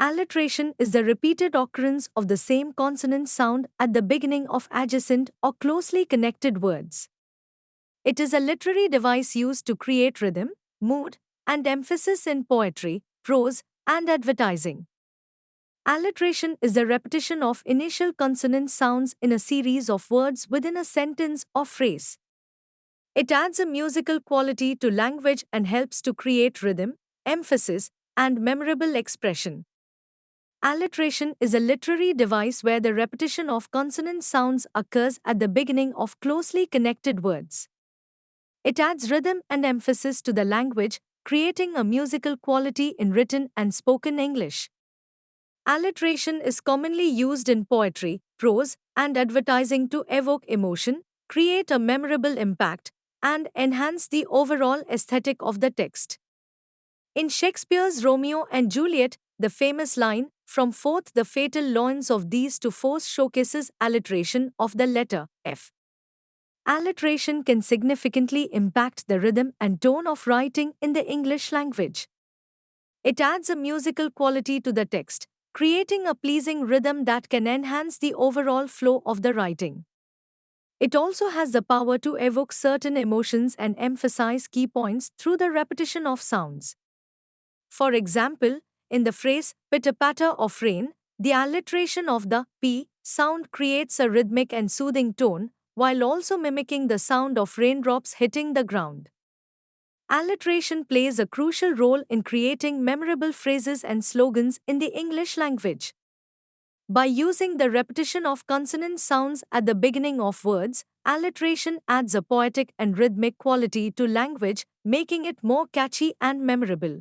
Alliteration is the repeated occurrence of the same consonant sound at the beginning of adjacent or closely connected words. It is a literary device used to create rhythm, mood, and emphasis in poetry, prose, and advertising. Alliteration is the repetition of initial consonant sounds in a series of words within a sentence or phrase. It adds a musical quality to language and helps to create rhythm, emphasis, and memorable expression. Alliteration is a literary device where the repetition of consonant sounds occurs at the beginning of closely connected words. It adds rhythm and emphasis to the language, creating a musical quality in written and spoken English. Alliteration is commonly used in poetry, prose, and advertising to evoke emotion, create a memorable impact, and enhance the overall aesthetic of the text. In Shakespeare's Romeo and Juliet, the famous line, "From forth the fatal loins of these two foes," showcases alliteration of the letter F. Alliteration can significantly impact the rhythm and tone of writing in the English language. It adds a musical quality to the text, creating a pleasing rhythm that can enhance the overall flow of the writing. It also has the power to evoke certain emotions and emphasize key points through the repetition of sounds. For example, in the phrase pitter patter of rain, the alliteration of the P sound creates a rhythmic and soothing tone, while also mimicking the sound of raindrops hitting the ground. Alliteration plays a crucial role in creating memorable phrases and slogans in the English language. By using the repetition of consonant sounds at the beginning of words, alliteration adds a poetic and rhythmic quality to language, making it more catchy and memorable.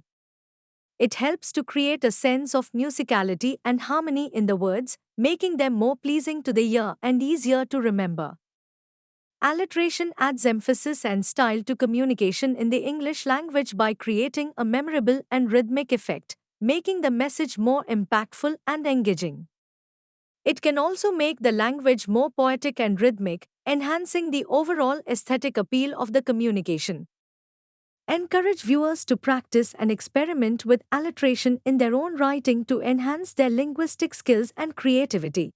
It helps to create a sense of musicality and harmony in the words, making them more pleasing to the ear and easier to remember. Alliteration adds emphasis and style to communication in the English language by creating a memorable and rhythmic effect, making the message more impactful and engaging. It can also make the language more poetic and rhythmic, enhancing the overall aesthetic appeal of the communication. Encourage viewers to practice and experiment with alliteration in their own writing to enhance their linguistic skills and creativity.